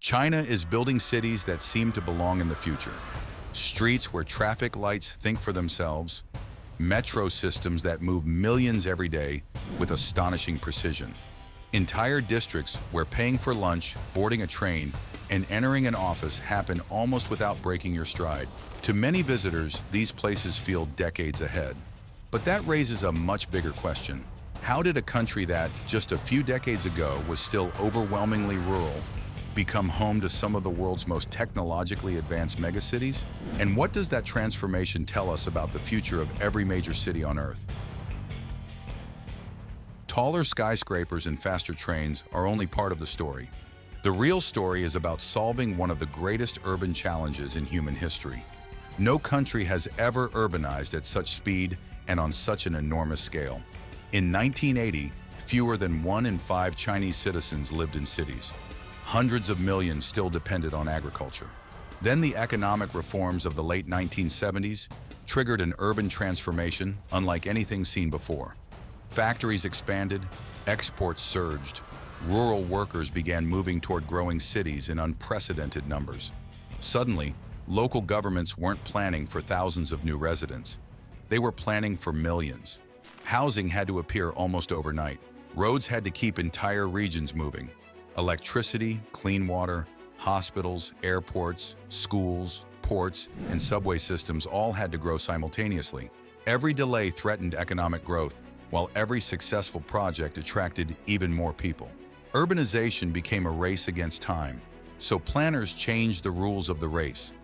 China is building cities that seem to belong in the future. Streets where traffic lights think for themselves, metro systems that move millions every day with astonishing precision. Entire districts where paying for lunch, boarding a train, and entering an office happen almost without breaking your stride. To many visitors, these places feel decades ahead. But that raises a much bigger question. How did a country that, just a few decades ago, was still overwhelmingly rural, become home to some of the world's most technologically advanced megacities? And what does that transformation tell us about the future of every major city on Earth? Taller skyscrapers and faster trains are only part of the story. The real story is about solving one of the greatest urban challenges in human history. No country has ever urbanized at such speed and on such an enormous scale. In 1980, fewer than 1 in 5 Chinese citizens lived in cities. Hundreds of millions still depended on agriculture. Then the economic reforms of the late 1970s triggered an urban transformation unlike anything seen before. Factories expanded, exports surged, rural workers began moving toward growing cities in unprecedented numbers. Suddenly, local governments weren't planning for thousands of new residents. They were planning for millions. Housing had to appear almost overnight. Roads had to keep entire regions moving. Electricity, clean water, hospitals, airports, schools, ports, and subway systems all had to grow simultaneously. Every delay threatened economic growth, while every successful project attracted even more people. Urbanization became a race against time, so planners changed the rules of the race.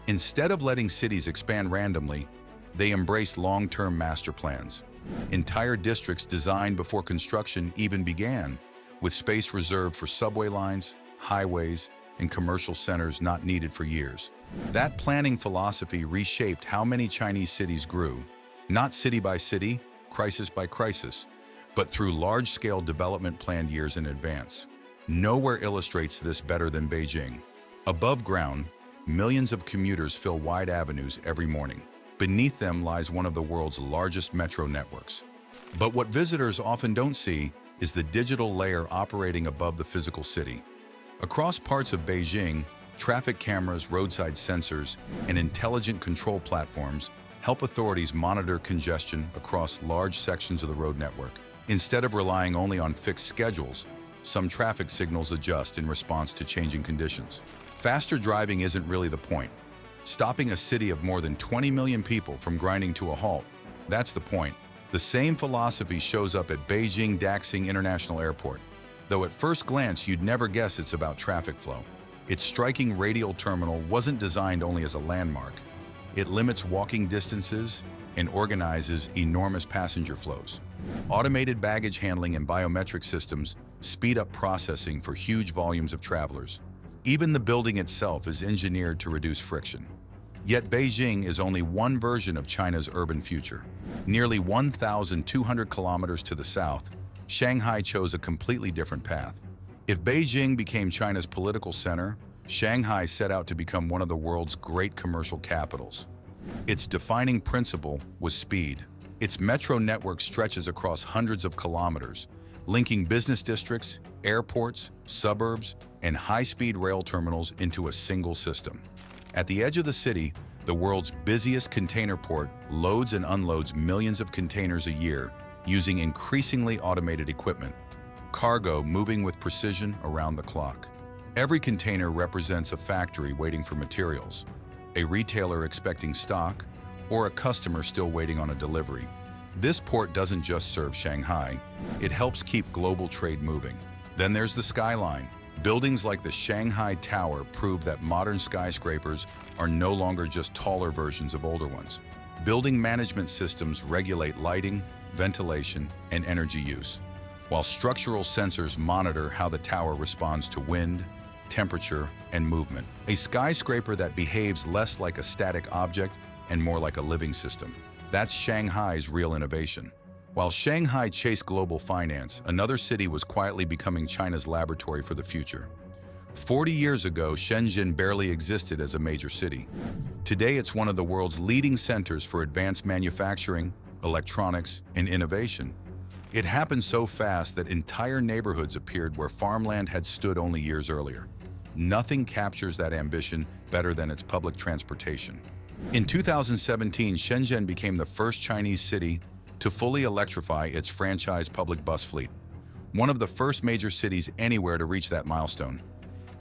Instead of letting cities expand randomly, they embraced long-term master plans. Entire districts designed before construction even began, with space reserved for subway lines, highways, and commercial centers not needed for years. That planning philosophy reshaped how many Chinese cities grew, not city by city, crisis by crisis, but through large-scale development planned years in advance. Nowhere illustrates this better than Beijing. Above ground, millions of commuters fill wide avenues every morning. Beneath them lies one of the world's largest metro networks. But what visitors often don't see is the digital layer operating above the physical city. Across parts of Beijing, traffic cameras, roadside sensors, and intelligent control platforms help authorities monitor congestion across large sections of the road network. Instead of relying only on fixed schedules, some traffic signals adjust in response to changing conditions. Faster driving isn't really the point. Stopping a city of more than 20 million people from grinding to a halt, that's the point. The same philosophy shows up at Beijing Daxing International Airport, though at first glance you'd never guess it's about traffic flow. Its striking radial terminal wasn't designed only as a landmark. It limits walking distances and organizes enormous passenger flows. Automated baggage handling and biometric systems speed up processing for huge volumes of travelers. Even the building itself is engineered to reduce friction. Yet Beijing is only one version of China's urban future. Nearly 1,200 kilometers to the south, Shanghai chose a completely different path. If Beijing became China's political center, Shanghai set out to become one of the world's great commercial capitals. Its defining principle was speed. Its metro network stretches across hundreds of kilometers, linking business districts, airports, suburbs, and high-speed rail terminals into a single system. At the edge of the city, the world's busiest container port loads and unloads millions of containers a year using increasingly automated equipment, cargo moving with precision around the clock. Every container represents a factory waiting for materials, a retailer expecting stock, or a customer still waiting on a delivery. This port doesn't just serve Shanghai, it helps keep global trade moving. Then there's the skyline. Buildings like the Shanghai Tower prove that modern skyscrapers are no longer just taller versions of older ones. Building management systems regulate lighting, ventilation, and energy use, while structural sensors monitor how the tower responds to wind, temperature, and movement. A skyscraper that behaves less like a static object and more like a living system. That's Shanghai's real innovation. While Shanghai chased global finance, another city was quietly becoming China's laboratory for the future. 40 years ago, Shenzhen barely existed as a major city. Today, it's one of the world's leading centers for advanced manufacturing, electronics, and innovation. It happened so fast that entire neighborhoods appeared where farmland had stood only years earlier. Nothing captures that ambition better than its public transportation. In 2017, Shenzhen became the first Chinese city to fully electrify its franchise public bus fleet, one of the first major cities anywhere to reach that milestone.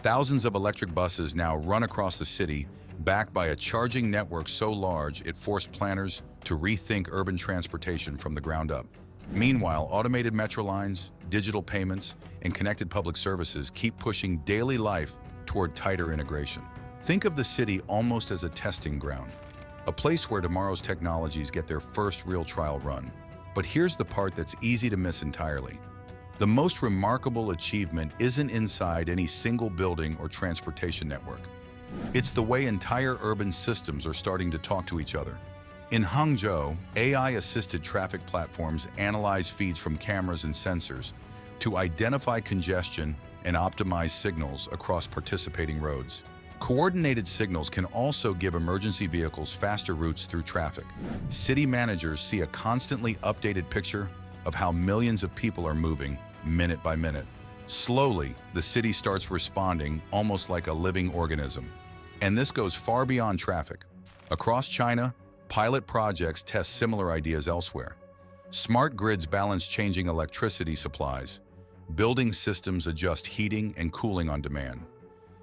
Thousands of electric buses now run across the city, backed by a charging network so large it forced planners to rethink urban transportation from the ground up. Meanwhile, automated metro lines, digital payments, and connected public services keep pushing daily life toward tighter integration. Think of the city almost as a testing ground, a place where tomorrow's technologies get their first real trial run. But here's the part that's easy to miss entirely. The most remarkable achievement isn't inside any single building or transportation network. It's the way entire urban systems are starting to talk to each other. In Hangzhou, AI-assisted traffic platforms analyze feeds from cameras and sensors to identify congestion and optimize signals across participating roads. Coordinated signals can also give emergency vehicles faster routes through traffic. City managers see a constantly updated picture of how millions of people are moving, minute by minute. Slowly, the city starts responding almost like a living organism. And this goes far beyond traffic. Across China, pilot projects test similar ideas elsewhere. Smart grids balance changing electricity supplies. Building systems adjust heating and cooling on demand.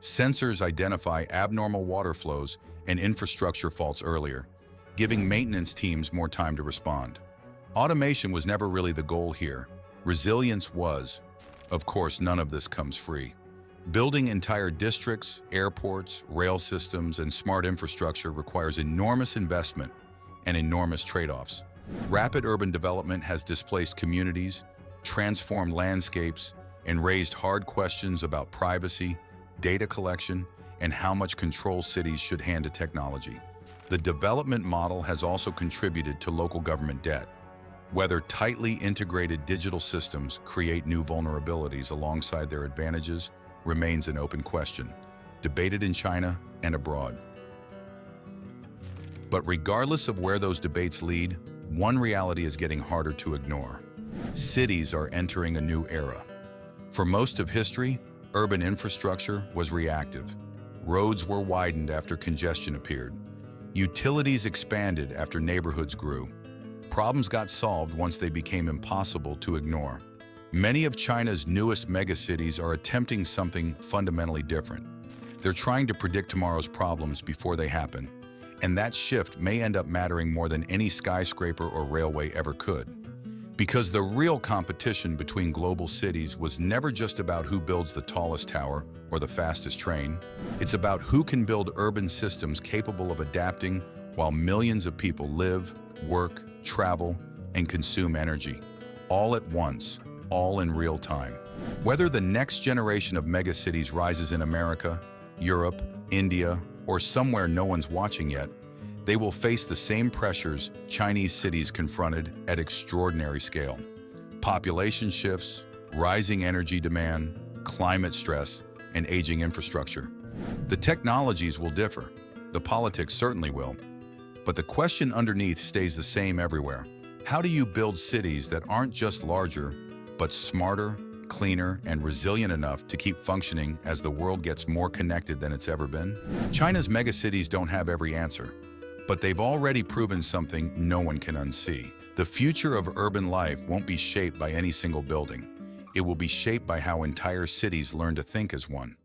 Sensors identify abnormal water flows and infrastructure faults earlier, giving maintenance teams more time to respond. Automation was never really the goal here. Resilience was. Of course, none of this comes free. Building entire districts, airports, rail systems, and smart infrastructure requires enormous investment and enormous trade-offs. Rapid urban development has displaced communities, transformed landscapes, and raised hard questions about privacy, data collection, and how much control cities should hand to technology. The development model has also contributed to local government debt. Whether tightly integrated digital systems create new vulnerabilities alongside their advantages remains an open question, debated in China and abroad. But regardless of where those debates lead, one reality is getting harder to ignore. Cities are entering a new era. For most of history, urban infrastructure was reactive. Roads were widened after congestion appeared. Utilities expanded after neighborhoods grew. Problems got solved once they became impossible to ignore. Many of China's newest megacities are attempting something fundamentally different. They're trying to predict tomorrow's problems before they happen, and that shift may end up mattering more than any skyscraper or railway ever could. Because the real competition between global cities was never just about who builds the tallest tower or the fastest train. It's about who can build urban systems capable of adapting while millions of people live, work, travel, and consume energy, all at once, all in real time. Whether the next generation of megacities rises in America, Europe, India, or somewhere no one's watching yet, they will face the same pressures Chinese cities confronted at extraordinary scale. Population shifts, rising energy demand, climate stress, and aging infrastructure. The technologies will differ. The politics certainly will. But the question underneath stays the same everywhere. How do you build cities that aren't just larger, but smarter, cleaner, and resilient enough to keep functioning as the world gets more connected than it's ever been? China's megacities don't have every answer, but they've already proven something no one can unsee. The future of urban life won't be shaped by any single building. It will be shaped by how entire cities learn to think as one.